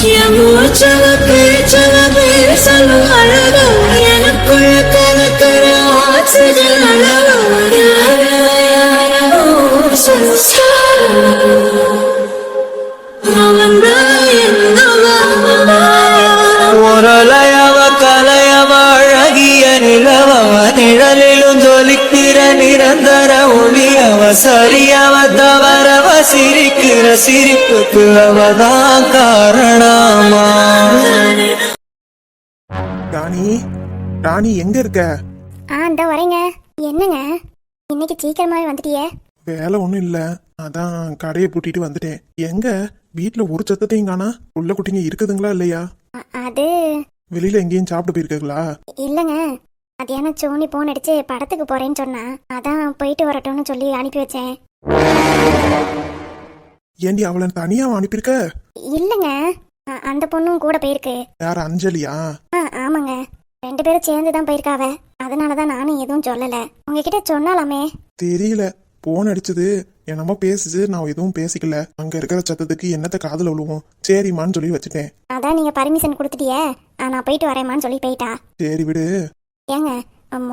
என் மூச்சவ பேச்சவ பேசலும் அழகா எனக்குள்ள கலக்கிற ஆக்சிஜன் அளவு முரளையவ கலையவ அழகிய நிலவவ நிழலிலும் ஜொலிக்கிற நிரந்தர ஒளியவ சரியவ தவறவ சிரிக்கிற சிரிப்புக்கு அவதான் காரணமா. ராணி, ராணி எங்க இருக்க? இந்த வரேங்க. என்னங்க இன்னைக்கு சீக்கிரமாவே வந்துட்டியே? வேலை ஒண்ணும் இல்ல, அதான் கடையை பூட்டிட்டு வந்துட்டேன். எங்க வீட்டுல ஒரு சத்தத்தையும் காணா? உள்ள குட்டிங்க இருக்குதுங்களா இல்லையா? அது வெளியில எங்கேயும் சாப்பிட்டு போயிருக்கீங்களா? இல்லைங்க, மத்தியானம் சோனி போன் அடிச்சு படத்துக்கு போறேன்னு சொன்னா, அதான் போயிட்டு வரட்டும்னு சொல்லி அனுப்பி வச்சேன். ஏண்டி அவளை தனியா அனுப்பியிருக்க? இல்லைங்க, அந்த பொண்ணும் கூட போயிருக்கு. யார், அஞ்சலியா? ஆமாங்க, 2 பேரும் சேர்ந்து தான் போயிருக்காவ. அதனாலதான் நானும் எதுவும் சொல்லல. உங்ககிட்ட சொன்னாலாமே. தெரியல, போன் அடிச்சது என்னமோ பேசுச்சு, நான் எதுவும் பேசிக்கல. அங்க இருக்கிற சத்தத்துக்கு என்னத்த காதுல விழுவோம், சரிம்மான்னு சொல்லி வச்சுட்டேன். அதான் நீங்க பர்மிஷன் கொடுத்துட்டியே, நான் போயிட்டு வரேம்மான்னு சொல்லி போயிட்டா. சரி விடு. ஏங்க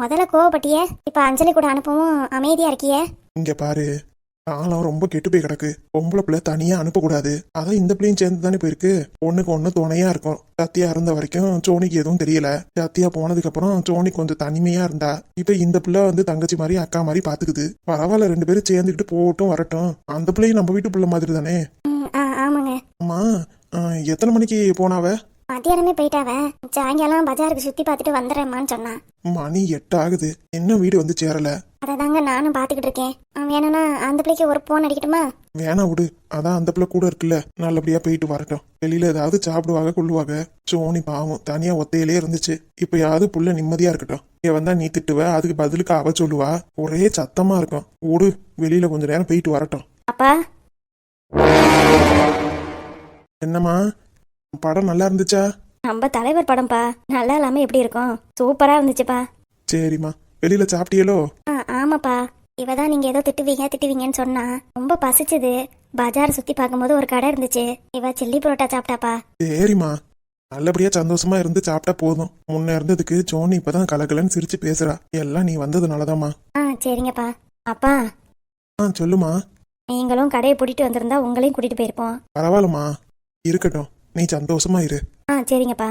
முதல்ல கோவப்பட்டியே, இப்ப அஞ்சலி கூட அனுப்பவும் அமைதியா இருக்கியே. இங்க பாரு, காலம் ரொம்ப கெட்டு போய் கிடக்கு. பொம்பளை பிள்ளை தனியா அனுப்பக்கூடாது. அதான் இந்த பிள்ளையும் சேர்ந்து தானே போயிருக்கு. ஒண்ணுக்கு ஒண்ணு துணையா இருக்கும். சத்தியா இருந்த வரைக்கும் சோனிக்கு எதுவும் தெரியல. சத்தியா போனதுக்கு அப்புறம் சோனி கொஞ்சம் தனிமையா இருந்தா. இப்ப இந்த பிள்ளை தங்கச்சி மாதிரி அக்கா மாதிரி பாத்துக்குது. பரவாயில்ல, 2 பேரும் சேர்ந்துக்கிட்டு போகட்டும் வரட்டும். அந்த பிள்ளையும் நம்ம வீட்டு பிள்ளை மாதிரி தானே. ஆமாங்க. அம்மா, எத்தனை மணிக்கு போனாவ? மத்தியானமே போயிட்டாவ. சாயங்காலம் பஜாருக்கு சுத்தி பார்த்துட்டு வந்துடுறேம்மான்னு சொன்னா. மணி 8 ஆகுது, என்ன வீடு வந்து சேரல. அததாங்க நானும் பாத்துக்கிட்டு இருக்கேன். வேணும்னா அந்த பிள்ளைக்கு ஒரு போன் அடிக்கட்டுமா? வேணா விடு, அதான் அந்த பிள்ளை கூட இருக்குல்ல, நல்லபடியா போயிட்டு வரட்டும். வெளியில ஏதாவது சாப்பிடுவாங்க கொள்ளுவாங்க. சோனி பாவம் தனியா ஒத்தையிலே இருந்துச்சு. இப்பயாவது புள்ள நிம்மதியா இருக்கட்டும். வந்தா நீ திட்டுவ, அதுக்கு பதிலுக்கு அவ சொல்லுவா. ஒரே சத்தமா இருக்கும். விடு, வெளியில கொஞ்ச நேரம் போயிட்டு வரட்டும். அப்பா, என்னம்மா, படம் நல்லா இருந்துச்சா? நம்ம தலைவர் படம்பா, நல்லா இல்லாம எப்படி இருக்கும்? சூப்பரா இருந்துச்சுப்பா. சரிம்மா, வெளியில சாப்பிட்டியலோ? ஆமாப்பா, இவதான் நீங்க ஏதோ திட்டுவீங்கன்னு சொன்னா. ரொம்ப பசிச்சுது. பஜார் சுத்தி பார்க்கும்போது ஒரு கடை இருந்துச்சு. இவ சில்லி புரோட்டா சாப்பிட்டாப்பா. சரிம்மா, நல்லபடியா சந்தோஷமா இருந்து சாப்பிட்டா போதும். முன்ன இருந்ததுக்கு சோனி இப்பதான் கலகலன்னு சிரிச்சு பேசுறா. எல்லாம் நீ வந்ததுனாலதாம்மா. சரிங்கப்பா. அப்பா, சொல்லுமா. நீங்களும் கடையை பூட்டிட்டு வந்திருந்தா உங்களையும் கூட்டிட்டு போயிருப்போம். பரவாயில்லம்மா, இருக்கட்டும், நீ சந்தோஷமா இரு. சரிங்கப்பா.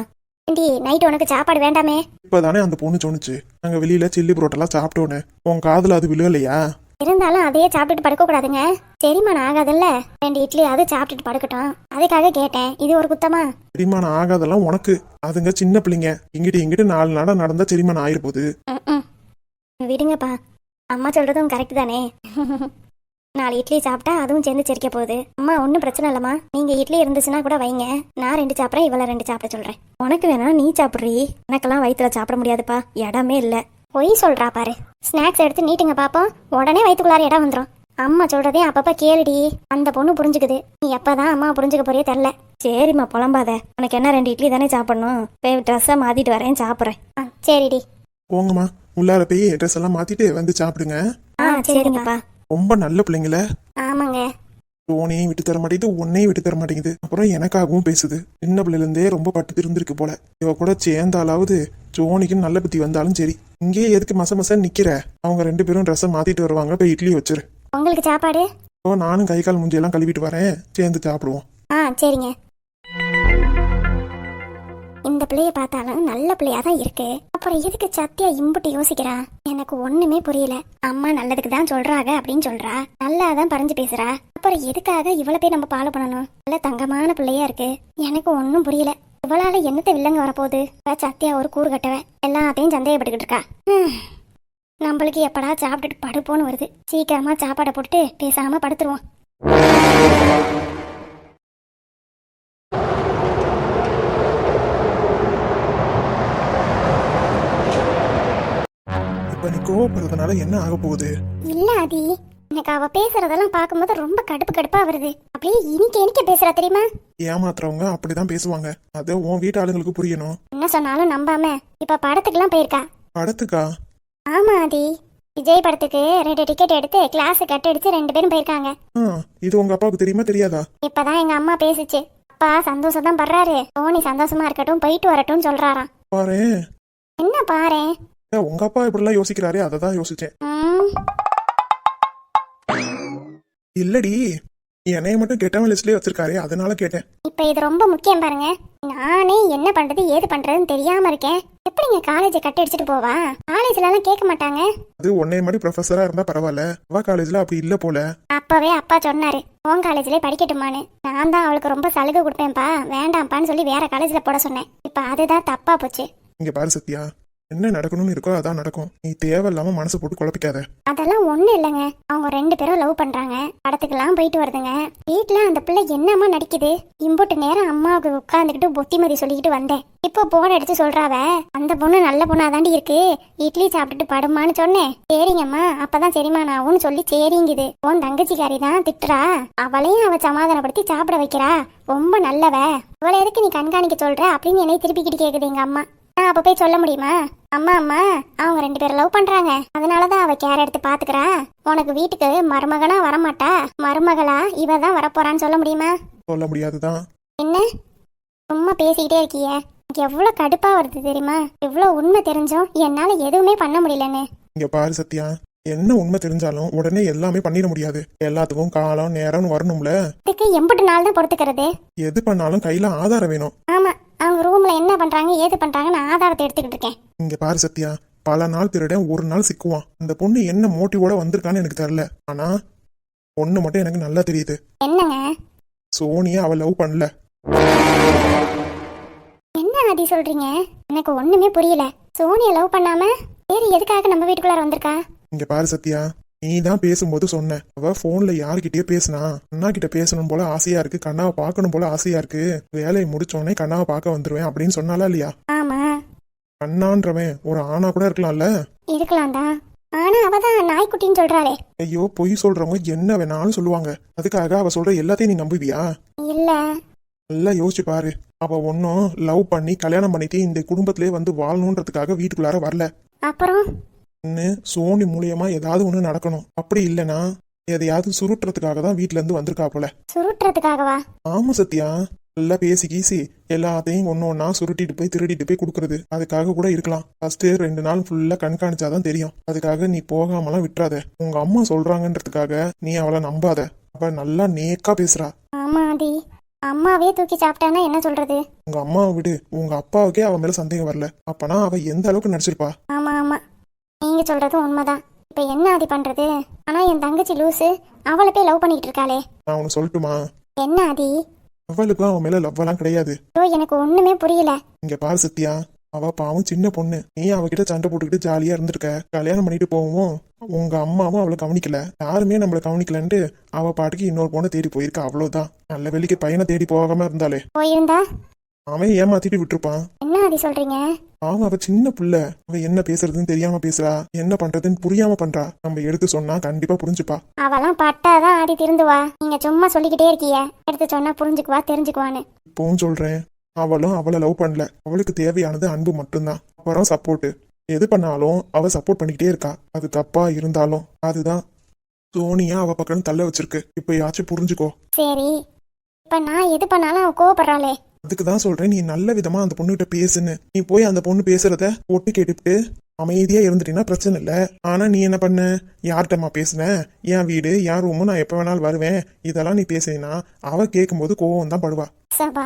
நைட் உனக்கு சாப்பாடு வேண்டாமே? இப்பதானே அந்த பொண்ணு சொன்னுச்சு, நாங்க வெளியில சில்லி புரோட்டெல்லாம் சாப்பிட்டோன்னு. உன் காதுல அது விழுகலையா? இருந்தாலும் அதையே சாப்பிட்டுட்டு படுக்க கூடாதுங்க. செரிமானம் ஆகாதுல்ல. 2 இட்லி அது சாப்பிட்டுட்டு படுக்கட்டும், அதுக்காக கேட்டேன். இது ஒரு குத்தமா? செரிமானம் ஆகாதெல்லாம் உனக்கு. அதுங்க சின்ன பிள்ளைங்க. இங்கிட்டு 4 நாடா நடந்தா செரிமானம் ஆயிரு போகுது. விடுங்கப்பா, அம்மா சொல்றதும் கரெக்ட் தானே. 4 இட்லி சாப்பிட்டா அதுவும் சேர்ந்து செரிக்க போகுது. அம்மா ஒன்றும் பிரச்சனை இல்லம்மா, நீங்க இட்லி இருந்துச்சுன்னா கூட வைங்க. நான் 2 சாப்பிட்றேன், இவளை 2 சாப்பிட சொல்றேன். உனக்கு வேணா நீ சாப்பிட்றீ, எனக்கெல்லாம் வயிற்றுல சாப்பிட முடியாதுப்பா, இடமே இல்லை. பொய் சொல்றா பாரு. ஸ்நாக்ஸ் எடுத்து நீட்டுங்க பாப்போம், உடனே வயிற்றுக்குள்ளார இடம் வந்துடும். அம்மா சொல்றதே அப்பப்ப கேளுடி. அந்த பொண்ணு புரிஞ்சுக்குது. நீ எப்பதான் அம்மா புரிஞ்சுக்க போறியே தெரில. சரிம்மா, புலம்பாத. உனக்கு என்ன 2 இட்லி தானே சாப்பிடணும். போய் ட்ரெஸ்ஸை மாத்திட்டு வரேன், சாப்பிட்றேன். சரிடி. போங்கம்மா, உள்ளார போய் ட்ரெஸ் எல்லாம் மாத்திட்டு வந்து சாப்பிடுங்க. சரிங்கப்பா. ரொம்ப நல்ல பிள்ளைங்கள. ஆமாங்க. உன்னையும் விட்டு தர மாட்டேங்குது, உன்னையும் விட்டு தர மாட்டேங்குது. அப்புறம் எனக்காகவும் பேசுது. சின்ன பிள்ளைல இருந்தே ரொம்ப பட்டு இருந்திருக்கு போல. இவ கூட சேர்ந்தாலாவது ஜோனிக்கு நல்ல புத்தி வந்தாலும் சரி. இங்கேயே எதுக்கு மச நிக்கிற? அவங்க 2 பேரும் ட்ரெஸ்ஸை மாத்திட்டு வருவாங்க, போய் இட்லி வச்சிரு. உங்களுக்கு சாப்பாடு? நானும் கை கால் மூஞ்சியெல்லாம் கழுவிட்டு வரேன், சேர்ந்து சாப்பிடுவோம். சரிங்க. இந்த பிள்ளைய பார்த்தாலும் நல்ல பிள்ளையா தான் இருக்கு. அப்புறம் எதுக்கு சத்தியா இம்புட்டு யோசிக்கிறா? எனக்கு ஒண்ணுமே புரியல. அம்மா நல்லதுக்கு தான் சொல்றாங்க அப்படின்னு சொல்றா, நல்லாதான் பறிஞ்சு பேசுறா. அப்புறம் எதுக்காக இவ்வளவு போய் நம்ம ஃபாலோ பண்ணணும்? நல்ல தங்கமான பிள்ளையா இருக்கு. எனக்கு ஒன்னும் புரியல. இவளால என்னத்த வில்லங்க வரப்போகுது? சத்தியா ஒரு கூறு கட்டவ, எல்லாத்தையும் சந்தேகப்பட்டுக்கிட்டு இருக்கா. நம்மளுக்கு எப்படா சாப்பிட்டுட்டு படுப்போன்னு வருது. சீக்கிரமா சாப்பாடை போட்டுட்டு பேசாம படுத்துருவோம். இப்ப நீ கோவப்படுறதுனால என்ன ஆக போகுது? இல்ல ஆதி, எனக்கு அவ பேசுறதெல்லாம் பார்க்கும்போது ரொம்ப கடுப்பா வருது. அப்படியே இனிக்க பேசுறா தெரியுமா? ஏமாத்துறவங்க அப்படிதான் பேசுவாங்க. அத உன் வீட்டு ஆளுங்களுக்கு புரியணும். என்ன சொன்னாலும் நம்பாம இப்ப படத்துக்குலாம் போயிருக்கா. படத்துக்கா? ஆமா ஆதி, விஜய் படத்துக்கு 2 டிக்கெட் எடுத்து கிளாஸ் கட் அடிச்சு 2 பேரும் போயிருக்காங்க. இது உங்க அப்பாவுக்கு தெரியுமா தெரியாதா? இப்பதான் எங்க அம்மா பேசுச்சு. அப்பா சந்தோஷம் தான் படுறாரு. சோனி சந்தோஷமா இருக்கட்டும், போயிட்டு வரட்டும் சொல்றாராம். பாரு என்ன பாரேன்? உங்க அப்பா இப்படிலாம் யோசிக்கிறாரே அதை தான் யோசிச்சேன். இல்லடி, என்னைய மட்டும் கெட்டவன் லிஸ்ட்லயே வச்சிருக்காரு, அதனால கேட்டேன். இப்ப இது ரொம்ப முக்கியம் பாருங்க. நானே என்ன பண்றது ஏது பண்றதுன்னு தெரியாம இருக்கேன். எப்படிங்க காலேஜை கட்டி அடிச்சுட்டு போவா? காலேஜ்ல எல்லாம் கேட்க மாட்டாங்க. அது உன்னைய மாதிரி ப்ரொஃபஸரா இருந்தா பரவாயில்ல, அவ காலேஜ்ல அப்படி இல்ல போல. அப்பவே அப்பா சொன்னாரு உன் காலேஜ்லயே படிக்கட்டுமான்னு. நான் தான் அவளுக்கு ரொம்ப சலுகை கொடுப்பேன்ப்பா, வேண்டாம்ப்பான்னு சொல்லி வேற காலேஜ்ல போட சொன்னேன். இப்ப அதுதான் தப்பா போச்சு. இங்க பாரு சத்யா, என்ன நடக்கணும்னு இருக்கோ அதான் நடக்கும். நீ தேவையில்லாம மனசு போட்டு குழப்பிக்காத. அதெல்லாம் ஒண்ணு இல்லைங்க. அவங்க 2 பேரும் லவ் பண்றாங்க, படத்துக்கெல்லாம் போயிட்டு வருதுங்க. வீட்டுல அந்த பிள்ளை என்னம்மா நடிக்குது? இம்புட்டு நேரம் அம்மாவுக்கு உட்காந்துக்கிட்டு புத்திமதி சொல்லிக்கிட்டு வந்தேன். இப்போ போன் அடிச்சு சொல்றாவ அந்த பொண்ணு நல்ல பொண்ணா தாண்டி இருக்கு, இட்லி சாப்பிட்டுட்டு படுமான்னு சொன்னேன். சரிங்கம்மா அப்பதான் சரிம்மா நான் சொல்லி சரிங்குது. உன் தங்கச்சிக்காரி தான் திட்டுறா, அவளையும் அவ சமாதானப்படுத்தி சாப்பிட வைக்கிறா, ரொம்ப நல்லவ, இவளை எதுக்கு நீ கண்காணிக்க சொல்ற அப்படின்னு என்னை திருப்பிக்கிட்டு கேக்குது எங்க அம்மா. நான் அப்ப போய் சொல்ல முடியுமா? அம்மா அவங்க 2 பேரும் லவ் பண்றாங்க, அதனாலதான் அவ கேர் எடுத்து பாத்துக்கிறா. உனக்கு வீட்டுக்கு மருமகனா வரமாட்டா, மருமகளா இவ தான் வரப்போறான்னு சொல்ல முடியுமா? சொல்ல முடியாதுதான். என்ன சும்மா பேசிக்கிட்டே இருக்கிய? எனக்கு எவ்வளவு கடுப்பா வருது தெரியுமா? எவ்வளவு உண்மை தெரிஞ்சும் என்னால எதுவுமே பண்ண முடியலன்னு. இங்க பாரு சத்யா, என்ன உண்மை தெரிஞ்சாலும் உடனே எல்லாமே பண்ணிட முடியாது. எல்லாத்துக்கும் காலம் நேரம்னு வரணும்ல. இதுக்கு எம்பட்டு நாள் தான் பொறுத்துக்கிறது? எது பண்ணாலும் கையில ஆதாரம் வேணும். ஆமா, அவங்க ரூம்ல என்ன பண்றாங்க ஏது பண்றாங்கன்னு ஆதாரத்தை எடுத்துக்கிட்டு இருக்கேன். இங்க பாரு சத்யா, பல நாள் திருடன் ஒரு நாள் சிக்குவான். அந்த பொண்ணு என்ன மோட்டிவோட வந்திருக்கான்னு எனக்கு தெரியல, ஆனா பொண்ணு மட்டும் எனக்கு நல்லா தெரியுது. என்னங்க? சோனியா அவ லவ் பண்ணல. என்ன ஆதி சொல்றீங்க? எனக்கு ஒண்ணுமே புரியல. சோனியா லவ் பண்ணாம வேற எதுக்காக நம்ம வீட்டுக்குள்ளார வந்திருக்கா? இங்க பாரு சத்யா, நீ தான் பேசும்போது சொன்ன அவ போன்ல யாருகிட்டயே பேசினா, அண்ணா கிட்ட பேசணும் போல ஆசையா இருக்கு, கண்ணாவை பார்க்கணும் போல ஆசையா இருக்கு, வேலையை முடிச்சோடனே கண்ணாவை பார்க்க வந்துருவேன் அப்படின்னு சொன்னாலா இல்லையா? ஆமா. அண்ணான்றவன் ஒரு ஆணா கூட இருக்கலாம்ல. இருக்கலாம்டா, ஆனா அவதான் நாய்க்குட்டின்னு சொல்றாளே. ஐயோ, பொய் சொல்றவங்க என்ன வேணாலும் சொல்லுவாங்க, அதுக்காக அவ சொல்ற எல்லாத்தையும் நீ நம்புவியா? இல்ல. நல்லா யோசிச்சு பாரு, அவ ஒன்னும் லவ் பண்ணி கல்யாணம் பண்ணிட்டு இந்த குடும்பத்திலே வந்து வாழணுன்றதுக்காக வீட்டுக்குள்ளார வரல. அப்புறம் சோனி மூலியமா ஏதாவது ஒண்ணு நடக்கணும், அப்படி இல்லைன்னா எதையாவது சுருட்டுறதுக்காக தான் வீட்டுல இருந்து வந்திருக்கா போல. சுருட்டுறதுக்காகவா? ஆமா சத்யா, நல்லா பேசி கீசி எல்லாத்தையும் ஒன்னா சுருட்டிட்டு போய் திருடிட்டு போய் கொடுக்கறது, அதுக்காக கூட இருக்கலாம். ஃபர்ஸ்ட் 2 நாள் ஃபுல்லா கண்காணிச்சாதான் தெரியும். அதுக்காக நீ போகாமலாம் விட்டுறாத. உங்க அம்மா சொல்றாங்கன்றதுக்காக நீ அவளை நம்பாத. அவ நல்லா நேக்கா பேசுறா. ஆமா ஆதி, அம்மாவே தூக்கி சாப்பிட்டானா என்ன சொல்றது? உங்க அம்மாவை விடு, உங்க அப்பாவுக்கே அவ மேல சந்தேகம் வரல, அப்பனா அவ எந்த அளவுக்கு நடிச்சிருப்பா? ஆமா ஆமா, நீங்க சொல்றதும் உண்மைதான். இப்ப என்ன ஆதி பண்றது? ஆனா என் தங்கச்சி லூசு, அவளை போய் லவ் பண்ணிட்டு இருக்காளே. நான் உனக்கு சொல்லட்டுமா? என்ன ஆதி? அவளுக்கும் அவன் மேல லவ் எல்லாம் கிடையாது. எனக்கு ஒண்ணுமே புரியல. இங்க பாரு சத்யா, அவ பாவம் சின்ன பொண்ணு, நீ அவகிட்ட சண்டை போட்டுக்கிட்டு ஜாலியா இருந்திருக்க. கல்யாணம் பண்ணிட்டு போவோம் உங்க அம்மாவும் அவளை கவனிக்கல, யாருமே நம்மள கவனிக்கலன்ட்டு அவ பாட்டுக்கு இன்னொரு பொண்ணை தேடி போயிருக்கா, அவ்வளவுதான். நல்ல வேலைக்கு பையனை தேடி போகாம இருந்தாலே போயிருந்தா அவன் ஏமாத்திட்டு விட்டுருப்பான். என்ன ஆதி சொல்றீங்க? அவன் அவ சின்ன புள்ள, அவ என்ன பேசுறதுன்னு தெரியாம பேசுறா, என்ன பண்றதுன்னு புரியாம பண்றா. நம்ம எடுத்து சொன்னா கண்டிப்பா புரிஞ்சுப்பா. அவெல்லாம் பட்டாதான் ஆதி திருந்துவா. நீங்க சும்மா சொல்லிக்கிட்டே இருக்கீங்க எடுத்து சொன்னா புரிஞ்சுக்குவா தெரிஞ்சுக்குவான்னு. இப்பவும் சொல்றேன், அவளும் அவளை லவ் பண்ணல, அவளுக்கு தேவையானது அன்பு மட்டும்தான், அப்புறம் சப்போர்ட். எது பண்ணாலும் அவ சப்போர்ட் பண்ணிக்கிட்டே இருக்கா, அது தப்பா இருந்தாலும். அதுதான் சோனியா அவ பக்கம் தள்ள வச்சிருக்கு. இப்ப யாச்சும் புரிஞ்சுக்கோ. சரி, இப்ப நான் எது பண்ணாலும் அவ கோவப்படுறாளே. அதுக்குதான் சொல்றேன், நீ நல்ல விதமா அந்த பொண்ணுகிட்ட பேசுன்னு. நீ போய் அந்த பொண்ணு பேசுறத ஒட்டு கேட்டுட்டு அமைதியா இருந்துட்டீங்கன்னா பிரச்சனை இல்ல. ஆனா நீ என்ன பண்ண, யார்கிட்டமா பேசுன, என் வீடு என் ரூமு, நான் எப்ப வேணாலும் வருவேன், இதெல்லாம் நீ பேசினா அவ கேட்கும்போது கோவம் தான் படுவா. சபா,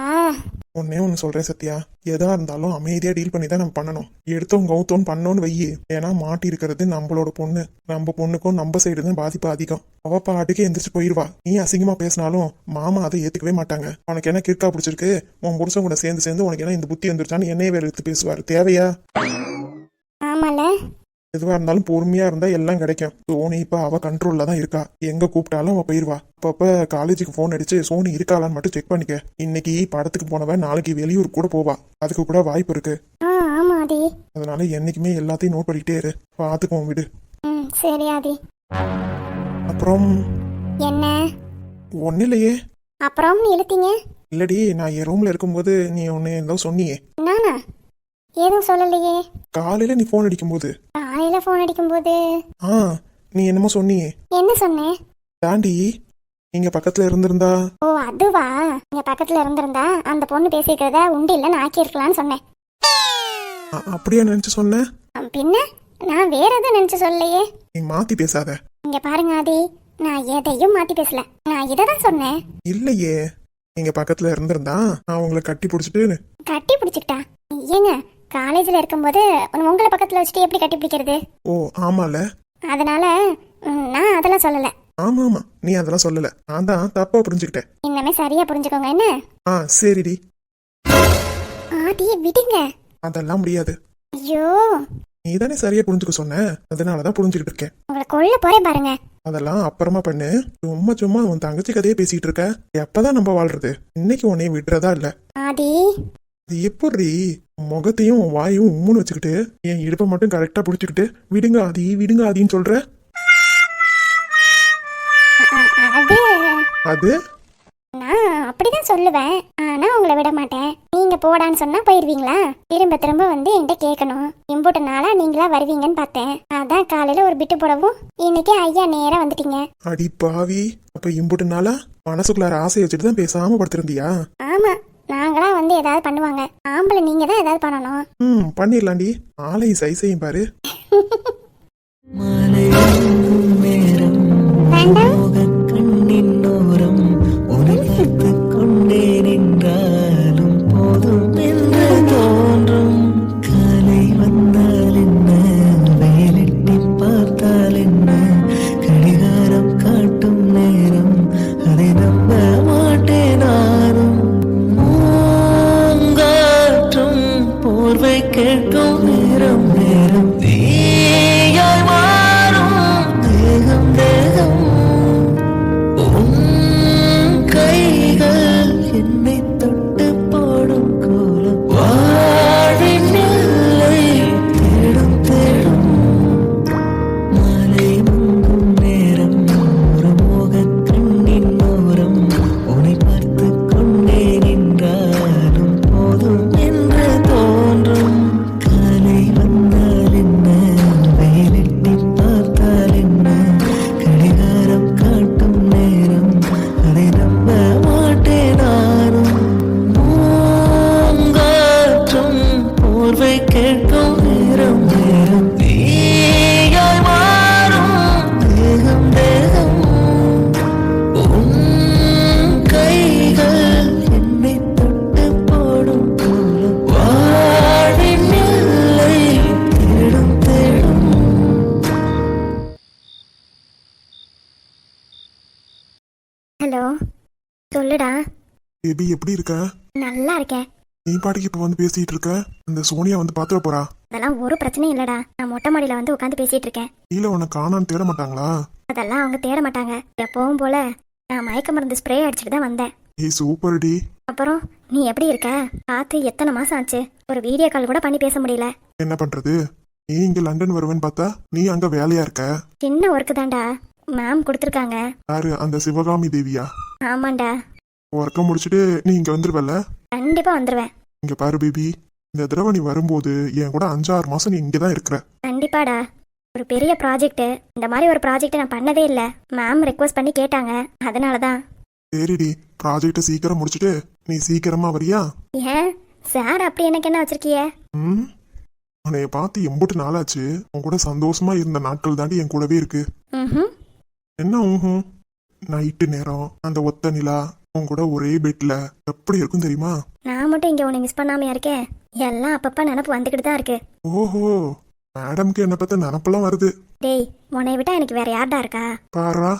ஒன்னே ஒன்னு சொல்றேன் சத்யா, எதா இருந்தாலும் அமைதியா டீல் பண்ணி தான் நம்ம பண்ணணும். எடுத்தோம் கவுத்தோன்னு பண்ணோன்னு வையி, ஏன்னா மாட்டி இருக்கிறது நம்மளோட பொண்ணு. நம்ம பொண்ணுக்கும் நம்ம சைடு தான் பாதிப்பு அதிகம். அவ பாட்டுக்கு எந்திரிச்சு போயிடுவா. நீ அசிங்கமா பேசினாலும் மாமா அதை ஏத்துக்கவே மாட்டாங்க. உனக்கு என்ன கிறுக்கா பிடிச்சிருக்கு, உன் புருஷன் கூட சேர்ந்து உனக்கு என்ன இந்த புத்தி வந்துருச்சான்னு என்னைய வேற எடுத்து பேசுவாரு, தேவையா? ஆமால, எதுவா இருந்தாலும் பொறுமையா இருந்தா எல்லாம் கிடைக்கும். சோனி இப்ப அவ கண்ட்ரோல்ல தான் இருக்கா, எங்க கூப்பிட்டாலும் அவ போயிருவா. அப்பப்ப காலேஜுக்கு போன் அடிச்சு சோனி இருக்காளான்னு மட்டும் செக் பண்ணிக்க. இன்னைக்கு படத்துக்கு போனவன் நாளைக்கு வெளியூர் கூட போவா, அதுக்கு கூட வாய்ப்பு இருக்கு. ஆமா ஆதி, அதனால என்னைக்குமே எல்லாத்தையும் நோட் பண்ணிக்கிட்டே இரு, பாத்துக்குவோம் விடு. சரி ஆதி. அப்புறம் என்ன? ஒன்னும் இல்லையே. அப்புறம் இழுத்தீங்க? இல்லடி, நான் என் ரூம்ல இருக்கும்போது நீ ஒன்னு ஏதோ சொன்னியே. நானா எதுவும் சொல்லலையே. காலையில நீ போன் அடிக்கும்போது. காலையில போன் அடிக்கும்போது நீ என்னமோ சொன்னியே. என்ன சொன்னேன்? தாண்டி நீங்க பக்கத்துல இருந்திருந்தா ஓ அதுவா, நீங்க பக்கத்துல இருந்திருந்தா அந்த பொண்ணு பேசிக்கிறத உண்டு இல்லைன்னு ஆக்கியிருக்கலாம்னு சொன்னேன். அப்படியே நினைச்சு சொன்னேன். பின்ன நான் வேற எதுவும் நினைச்சு சொல்லலையே. நீ மாத்தி பேசாத. இங்க பாருங்க ஆதி, நான் எதையும் மாத்தி பேசல, நான் இததான் சொன்னேன். இல்லையே, நீங்க பக்கத்துல இருந்திருந்தா நான் உங்களை கட்டி பிடிச்சிட்டு. கட்டி பிடிச்சிக்கிட்டா? ஏங்க, காலேஜ்ல இருக்கும்போது உங்களை பக்கத்துல வச்சுட்டு எப்படி கட்டி பிடிக்கிறது? ஓ ஆமால. அதனால நான் அதெல்லாம் சொல்லல. ஆமா ஆமா, நீ அதெல்லாம் சொல்லல, நான் தான் தப்பா புரிஞ்சுக்கிட்டேன். இன்னமே சரியா புரிஞ்சுக்கோங்க என்ன. சரிடி. ஆதி விடுங்க. அதெல்லாம் முடியாது. ஐயோ, நீ தானே சரியா புரிஞ்சுக்க சொன்ன, அதனாலதான் புரிஞ்சுக்கிட்டு இருக்கேன். உங்களை கொல்ல போறேன் பாருங்க. அதெல்லாம் அப்புறமா பண்ணு. சும்மா சும்மா உன் தங்கச்சி கதையே பேசிட்டு இருக்க. எப்பதான் நம்ம வாழ்றது? இன்னைக்கு உன்னைய விடுறதா இல்ல. ஆதி, இது எப்படி முகத்தையும் வாயும் உம்முன்னு வச்சுக்கிட்டு என் இடுப்பை மட்டும் கரெக்டா புடிச்சுக்கிட்டு விடுங்க ஆதி விடுங்க ஆதின்னு சொல்ற? அது அது நான் அப்படிதான் சொல்லுவேன், ஆனா உங்களை விட மாட்டேன். நீங்க போடான்னு சொன்னா போயிருவீங்களா? திரும்ப திரும்ப வந்து என்கிட்ட கேட்கணும். இம்புட்டு நாளா நீங்களா வருவீங்கன்னு பார்த்தேன். அதான் காலையில ஒரு பிட்டு போடவும் இன்னைக்கு ஐயா நேரா வந்துட்டீங்க. அடி பாவி, அப்ப இம்புட்டு நாளா மனசுக்குள்ளார ஆசை வச்சுட்டு தான் பேசாம படுத்திருந்தியா? ஆமா, நாங்களா வந்து ஏதாவது பண்ணுவாங்க, ஆம்பளை நீங்க தான் ஏதாவது பண்ணணும். பண்ணிடலாண்டி. ஆளையும் சைஸையும் பாரு. மாலை நேரம் கண்ணின் ஓரம் உன்னை பார்த்து கொண்டே நின்றாலும் போதும் என்று தோன்றும். காலை வந்தால் என்ன, வேலிட்டி பார்த்தால் என்ன, கடிகாரம் காட்டும் நேரம் அதை நம்ப மாட்டேன் நானும். பூங்காற்றும் போர்வை கேட்கும் நேரம் நேரம் தீயாய் மாறும் தேகம் தேகம். கைகள் என்னை தொட்டு போடும் கோலம் வாழின் எல்லை தேடும் தேடும். மாலை மங்கும் நேரம் ஒரு மோக கண்ணின் ஓரம் உன்னை பார்த்து கொண்டே நின்றாலும் போதும் என்று தோன்றும். காலை வந்தால் என்ன, வேலிட்டி பார்த்தால் என்ன, கடிகாரம் காட்டும் நேரம் அதை நம்ப மாட்டேன் நானும். பூங்காற்றும் போர்வை கேட்கும் நேரம் நேரம் தீயாய் மாறும் தேகம் தேகம். கைகள் என்னை தொட்டு போடும் கோலம் வாழின் எல்லை தேடும் தேடும். ஹலோ, சொல்லுடா. பேபி எப்படி இருக்க? நல்லா இருக்கேன். நீ பாட்டுக்கு இப்ப வந்து பேசிட்டு இருக்க. இந்த சோனியா வந்து பாத்துட போறா. அதெல்லாம் ஒரு பிரச்சனையும் இல்லடா, நான் மொட்டை மாடியில வந்து உட்காந்து பேசிட்டு இருக்கேன். கீழே உன்னை காணான்னு தேட மாட்டாங்களா? அதெல்லாம் அவங்க தேட மாட்டாங்க. எப்பவும் போல நான் மயக்க மருந்து ஸ்ப்ரே அடிச்சுட்டு தான் வந்தேன். சூப்பர் டி. அப்புறம் நீ எப்படி இருக்க? பார்த்து எத்தனை மாசம் ஆச்சு, ஒரு வீடியோ கால் கூட பண்ணி பேச முடியல. என்ன பண்றது, நீ இங்க லண்டன் வருவேன்னு பார்த்தா நீ அங்க வேலையா இருக்க. சின்ன ஒர்க்கு தான்டா, மேம் கொடுத்துருக்காங்க. யாரு, அந்த சிவகாமி தேவியா? ஆமாண்டா. ஒர்க்க முடிச்சுட்டு நீ இங்க வந்துருவல்ல? கண்டிப்பா வந்துருவேன். இங்க பாரு பேபி, இந்த தடவை நீ வரும்போது என் கூட 5-6 மாசம் நீ இங்கதான் இருக்கிற. கண்டிப்பாடா. ஒரு பெரிய ப்ராஜெக்ட், இந்த மாதிரி ஒரு ப்ராஜெக்ட் நான் பண்ணதே இல்லை. மேம் ரெக்வஸ்ட் பண்ணி கேட்டாங்க, அதனாலதான். சரிடி, ப்ராஜெக்ட சீக்கிரம் முடிச்சுட்டு நீ சீக்கிரமா வரியா? ஏன் சார் அப்படி எனக்கு என்ன வச்சிருக்கிய? உன்னைய பார்த்து எம்புட்டு நாளாச்சு. உன் கூட சந்தோஷமா இருந்த நாட்கள் தாண்டி என் கூடவே இருக்கு. என்ன நைட்டு நேரம் அந்த ஒத்த நிலா உன் கூட ஒரே பெட்ல எப்படி இருக்கும் தெரியுமா? நான் மட்டும் இங்க உன்னை மிஸ் பண்ணாமையா இருக்கேன்? எல்லாம் அப்பப்ப நினப்பு வந்துகிட்டு தான் இருக்கு. ஓஹோ, மேடம்க்கு என்ன பத்த நினப்பெல்லாம் வருது. டேய், உன்னை விட்டா எனக்கு வேற யார்டா இருக்கா? பாரா,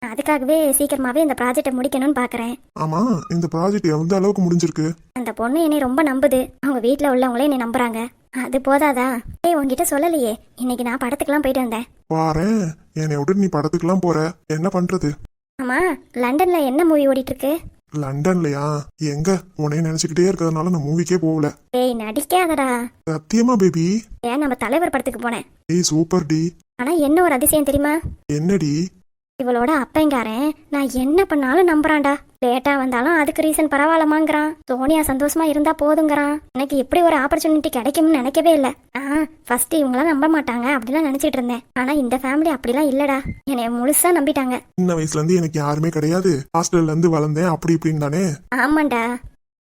அதுக்காகவே சீக்கிரமாவே இந்த ப்ராஜெக்டை முடிக்கணும்னு பாக்குறேன். ஆமா, இந்த ப்ராஜெக்ட் எந்த அளவுக்கு முடிஞ்சிருக்கு? அந்த பொண்ணு என்னை ரொம்ப நம்புது, அவங்க வீட்டுல உள்ளவங்களே என்னை நம்புறாங்க. அது போதாதா? டேய், உன்கிட்ட சொல்லலையே, இன்னைக்கு நான் படத்துக்குலாம் போயிட்டு வந்தேன். பாரேன், என்னை விட்டு நீ படத்துக்குலாம் போற, என்ன பண்றது? ஆமா, லண்டன்ல என்ன மூவி ஓடிட்டு இருக்கு? லண்டன்லயா? எங்க, உன்னைய நினைச்சுக்கிட்டே இருக்கிறதுனால நான் மூவிக்கே போகல. டேய் நடிக்காதடா. சத்தியமா பேபி. ஏன், நம்ம தலைவர் படத்துக்கு போனேன். சூப்பர் டி. ஆனா என்ன ஒரு அதிசயம் தெரியுமா? என்னடி? இவளோட அப்பங்காரன் நான் என்ன பண்ணாலும் நம்புறான்டா. லேட்டா வந்தாலும் அதுக்கு ரீசன் பரவாயில்லமாங்கிறான். சோனியா சந்தோஷமா இருந்தா போதுங்கிறான். எனக்கு இப்படி ஒரு ஆப்பர்ச்சுனிட்டி கிடைக்கும்னு நினைக்கவே இல்லை. ஃபர்ஸ்ட் இவங்களாம் நம்ப மாட்டாங்க அப்படிலாம் நினைச்சிட்டு இருந்தேன். ஆனா இந்த ஃபேமிலி அப்படிலாம் இல்லடா, என்னைய முழுசா நம்பிட்டாங்க. சின்ன வயசுல இருந்து எனக்கு யாருமே கிடையாது, ஹாஸ்டல்ல இருந்து வளர்ந்தேன் அப்படி இப்படின்னு தானே. ஆமாண்டா.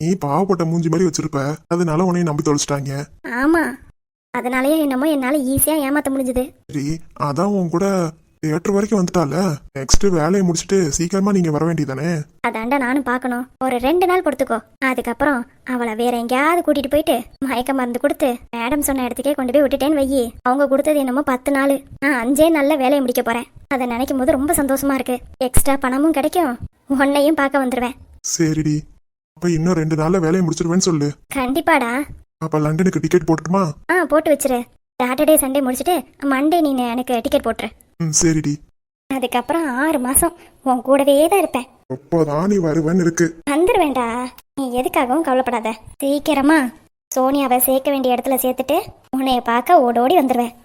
நீ பாவப்பட்ட மூஞ்சி மாதிரி வச்சிருப்ப, அதனால உன்னை நம்பி தொலைச்சிட்டாங்க. ஆமா, அதனாலயே என்னமோ என்னால ஈஸியா ஏமாத்த முடிஞ்சது. சரி, அதான் உன் கூட தியேட்டர் வரைக்கும் வந்துட்டால, நெக்ஸ்ட் வேலையை முடிச்சிட்டு சீக்கிரமா நீங்க வர வேண்டியதானே. அதாண்டா நானும் பார்க்கணும். ஒரு 2 நாள் பொறுத்துக்கோ. அதுக்கப்புறம் அவளை வேற எங்கேயாவது கூட்டிட்டு போயிட்டு மயக்க மருந்து கொடுத்து மேடம் சொன்ன இடத்துக்கே கொண்டு போய் விட்டுட்டேன்னு வையி. அவங்க கொடுத்தது என்னமோ 10 நாள், நான் 5 நாள்ல வேலையை முடிக்க போறேன். அதை நினைக்கும் போது ரொம்ப சந்தோஷமா இருக்கு. எக்ஸ்ட்ரா பணமும் கிடைக்கும், உன்னையும் பார்க்க வந்துருவேன். சரிடி, அப்ப இன்னும் 2 நாள்ல வேலையை முடிச்சிருவேன்னு சொல்லு. கண்டிப்பாடா. அப்ப லண்டனுக்கு டிக்கெட் போட்டுட்டுமா? போட்டு வச்சிரு. சாட்டர்டே சண்டே முடிச்சிட்டு மண்டே நீ எனக்கு டிக்கெட் போட்டுரு. சரிடி. அதுக்கப்புறம் 6 மாசம் உன் கூடவே தான் இருப்பேன். அப்போதான் நீ வருவேன்னு இருக்கு. வந்துருவேண்டா, நீ எதுக்காகவும் கவலைப்படாத. சீக்கிரமா சோனியாவை சேர்க்க வேண்டிய இடத்துல சேர்த்துட்டு உன்னைய பார்க்க ஓடோடி வந்துருவேன்.